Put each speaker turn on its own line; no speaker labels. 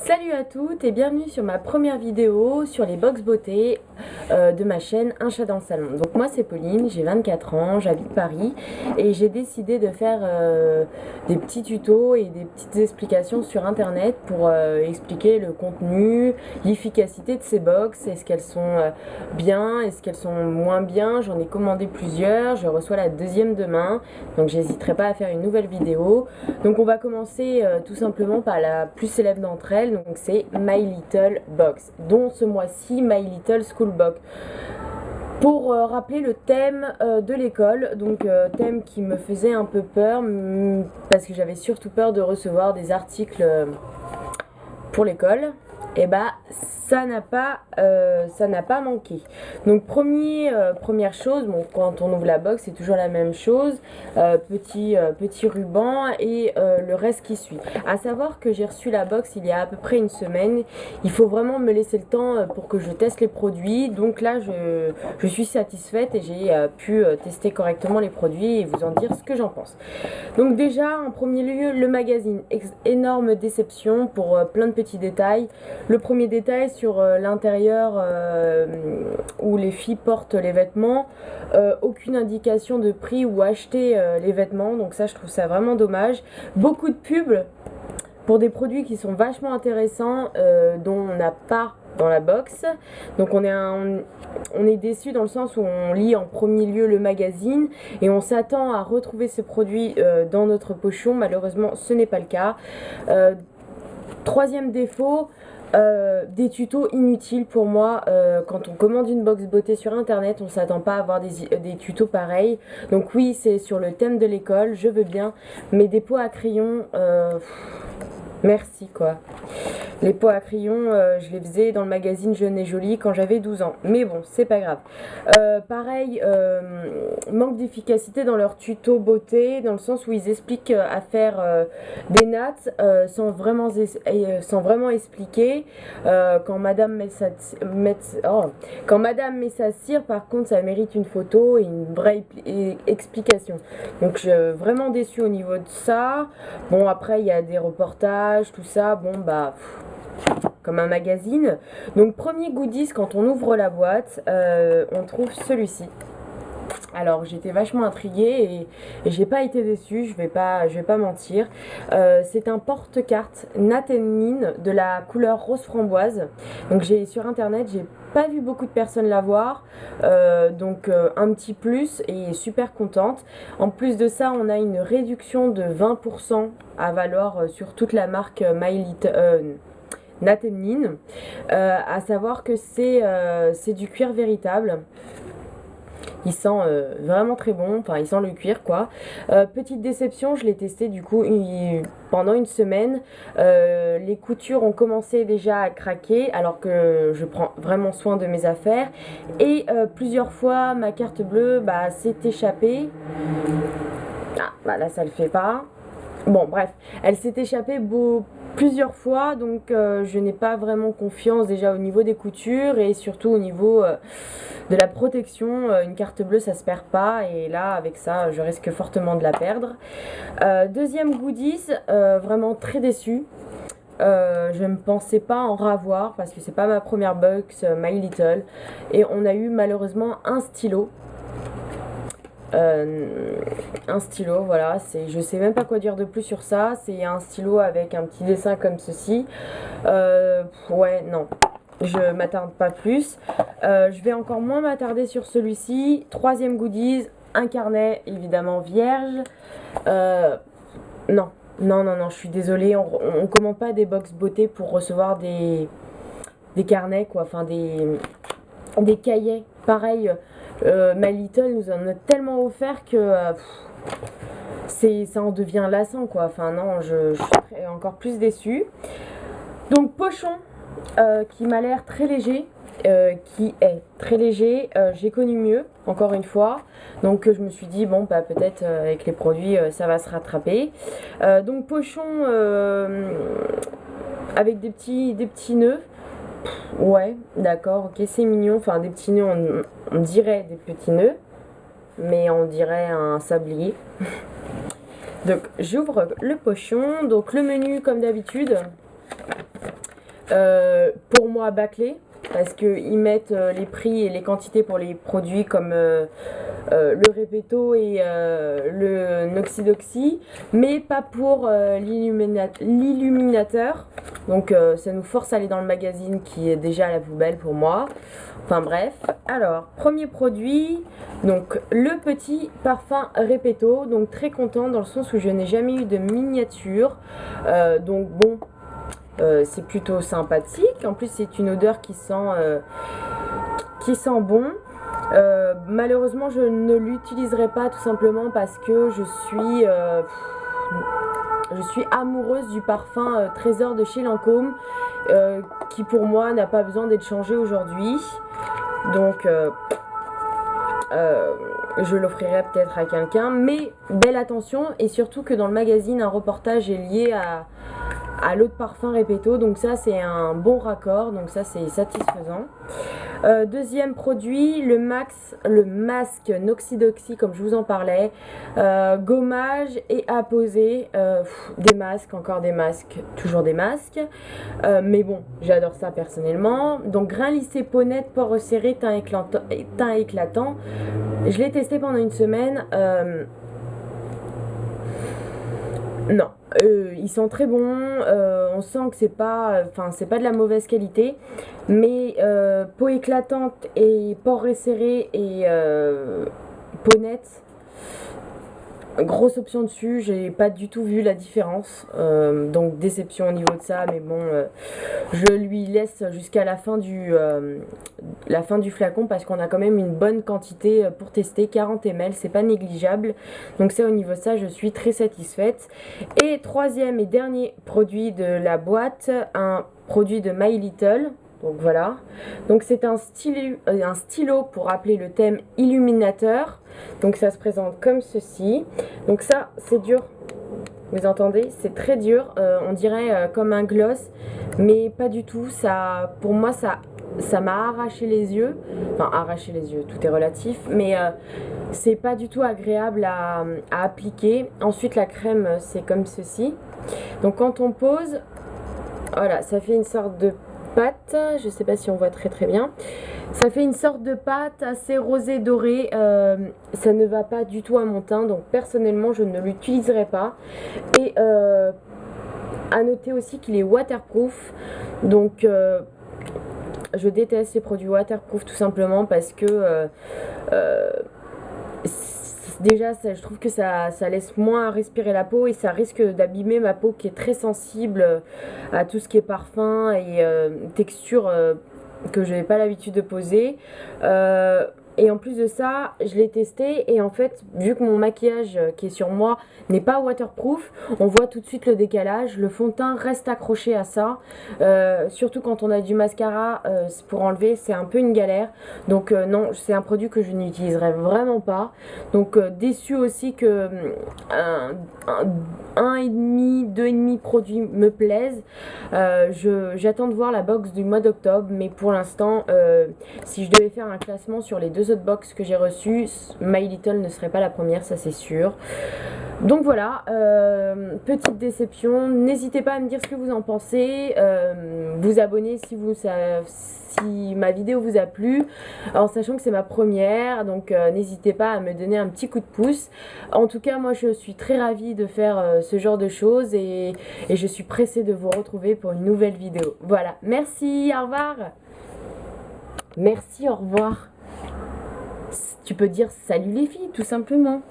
Salut à toutes et bienvenue sur ma première vidéo sur les box beauté de ma chaîne Un chat dans le salon. Donc moi c'est Pauline, j'ai 24 ans, j'habite Paris et j'ai décidé de faire des petits tutos et des petites explications sur internet pour expliquer le contenu, l'efficacité de ces box, est-ce qu'elles sont bien, est-ce qu'elles sont moins bien. J'en ai commandé plusieurs, je reçois la deuxième demain, donc j'hésiterai pas à faire une nouvelle vidéo. Donc on va commencer tout simplement par la plus célèbre d'entre elles, donc c'est My Little Box, dont ce mois-ci My Little School Box. Pour rappeler le thème de l'école, donc thème qui me faisait un peu peur, parce que j'avais surtout peur de recevoir des articles pour l'école, et bah ça n'a pas manqué. Donc première chose, bon, quand on ouvre la box c'est toujours la même chose, petit ruban et le reste qui suit. À savoir que j'ai reçu la box il y a à peu près une semaine. Il faut vraiment me laisser le temps pour que je teste les produits. Donc là je suis satisfaite et j'ai pu tester correctement les produits et vous en dire ce que j'en pense. Donc déjà en premier lieu le magazine, énorme déception pour plein de petits détails. Le premier détail sur l'intérieur où les filles portent les vêtements, aucune indication de prix où acheter les vêtements, donc ça je trouve ça vraiment dommage. Beaucoup de pubs pour des produits qui sont vachement intéressants dont on n'a pas dans la box. Donc on est déçu dans le sens où on lit en premier lieu le magazine et on s'attend à retrouver ce produit dans notre pochon. Malheureusement ce n'est pas le cas. Troisième défaut, des tutos inutiles pour moi. Quand on commande une box beauté sur internet, on s'attend pas à avoir des tutos pareils. Donc oui, c'est sur le thème de l'école, je veux bien, mais des pots à crayon, merci quoi. Les pots à crayon, je les faisais dans le magazine Jeune et Jolie quand j'avais 12 ans. Mais bon, c'est pas grave. Pareil, manque d'efficacité dans leur tuto beauté, dans le sens où ils expliquent à faire des nattes sans vraiment expliquer. Quand Madame met sa cire, par contre, ça mérite une photo et une vraie explication. Donc, je suis vraiment déçue au niveau de ça. Bon, après, il y a des reportages, tout ça. Bon, bah... comme un magazine. Donc premier goodies, quand on ouvre la boîte, on trouve celui-ci. Alors j'étais vachement intriguée et j'ai pas été déçue, je vais pas mentir. C'est un porte-carte Nat & Nin de la couleur rose framboise. Donc sur internet, j'ai pas vu beaucoup de personnes l'avoir, donc un petit plus et super contente. En plus de ça, on a une réduction de 20% à valoir sur toute la marque Nat & Nin, à savoir que c'est du cuir véritable. Il sent vraiment très bon, enfin il sent le cuir quoi. Petite déception, je l'ai testé du coup pendant une semaine. Les coutures ont commencé déjà à craquer alors que je prends vraiment soin de mes affaires. Et plusieurs fois ma carte bleue s'est échappée. Ah bah là ça le fait pas. Bon bref, elle s'est échappée plusieurs fois, donc je n'ai pas vraiment confiance déjà au niveau des coutures et surtout au niveau de la protection. Une carte bleue ça se perd pas et là avec ça je risque fortement de la perdre. Deuxième goodies, vraiment très déçue. Je ne pensais pas en ravoir parce que c'est pas ma première box My Little et on a eu malheureusement un stylo. Un stylo, voilà, je sais même pas quoi dire de plus sur ça. C'est un stylo avec un petit dessin comme ceci. Ouais, non, je m'attarde pas plus. Je vais encore moins m'attarder sur celui-ci. Troisième goodies, un carnet évidemment vierge. Non, je suis désolée, on commande pas des box beauté pour recevoir des carnets quoi, enfin des cahiers. Pareil, My Little nous en a tellement offert que ça en devient lassant quoi. Enfin non, je suis encore plus déçue. Donc pochon qui m'a l'air très léger, qui est très léger. J'ai connu mieux, encore une fois. Donc je me suis dit bon bah peut-être avec les produits ça va se rattraper. Donc pochon avec des petits nœuds. Ouais, d'accord, ok, c'est mignon. Enfin, des petits nœuds, on dirait des petits nœuds, mais on dirait un sablier. Donc, j'ouvre le pochon. Donc, le menu, comme d'habitude, Pour moi bâclé, parce qu'ils mettent les prix et les quantités pour les produits comme le Repetto et le Noxidoxy, mais pas pour l'illuminateur. Donc ça nous force à aller dans le magazine qui est déjà à la poubelle pour moi. Enfin bref, alors premier produit, donc le petit parfum Repetto, donc très content dans le sens où je n'ai jamais eu de miniature, donc bon, c'est plutôt sympathique. En plus c'est une odeur qui sent bon. Malheureusement je ne l'utiliserai pas tout simplement parce que je suis amoureuse du parfum Trésor de chez Lancôme, qui pour moi n'a pas besoin d'être changé aujourd'hui. Donc je l'offrirai peut-être à quelqu'un, mais belle attention, et surtout que dans le magazine un reportage est lié à l'autre parfum Repetto, donc ça c'est un bon raccord, donc ça c'est satisfaisant. Deuxième produit, le masque Noxidoxy, comme je vous en parlais, gommage et apposé, des masques, encore des masques, toujours des masques, mais bon, j'adore ça personnellement. Donc grain lissé, peau nette, pores resserrés, teint éclatant. Je l'ai testé pendant une semaine. Non, ils sont très bons, on sent que c'est pas de la mauvaise qualité, mais peau éclatante et pores resserrés et peau nette, grosse option dessus, j'ai pas du tout vu la différence, donc déception au niveau de ça, mais bon, je lui laisse jusqu'à la fin du flacon parce qu'on a quand même une bonne quantité pour tester, 40 ml, c'est pas négligeable, donc ça au niveau de ça je suis très satisfaite. Et troisième et dernier produit de la boîte, un produit de My Little. Donc voilà, donc c'est un stylo pour appeler le thème illuminateur. Donc ça se présente comme ceci. Donc ça c'est dur, vous entendez, c'est très dur, on dirait comme un gloss, mais pas du tout. Ça, pour moi ça m'a arraché les yeux, enfin arraché les yeux, tout est relatif, mais c'est pas du tout agréable à appliquer. Ensuite la crème c'est comme ceci. Donc quand on pose, voilà, ça fait une sorte de pâte, je sais pas si on voit très bien, ça fait une sorte de pâte assez rosée dorée, ça ne va pas du tout à mon teint, donc personnellement je ne l'utiliserai pas. Et à noter aussi qu'il est waterproof, donc je déteste les produits waterproof tout simplement parce que déjà je trouve que ça laisse moins respirer la peau et ça risque d'abîmer ma peau qui est très sensible à tout ce qui est parfum et texture que je n'ai pas l'habitude de poser. Et en plus de ça, je l'ai testé et en fait, vu que mon maquillage qui est sur moi n'est pas waterproof, on voit tout de suite le décalage. Le fond de teint reste accroché à ça. Surtout quand on a du mascara, pour enlever, c'est un peu une galère. Donc non, c'est un produit que je n'utiliserai vraiment pas. Donc déçu aussi que un et demi, 2,5 produits me plaisent. J'attends de voir la box du mois d'octobre, mais pour l'instant, si je devais faire un classement sur les deux autres box que j'ai reçues, My Little ne serait pas la première, ça c'est sûr. Donc voilà, petite déception. N'hésitez pas à me dire ce que vous en pensez, vous abonner si ma vidéo vous a plu, en sachant que c'est ma première, donc n'hésitez pas à me donner un petit coup de pouce. En tout cas, moi je suis très ravie de faire ce genre de choses et je suis pressée de vous retrouver pour une nouvelle vidéo. Voilà, merci, au revoir. Merci, au revoir. Tu peux dire salut les filles, tout simplement.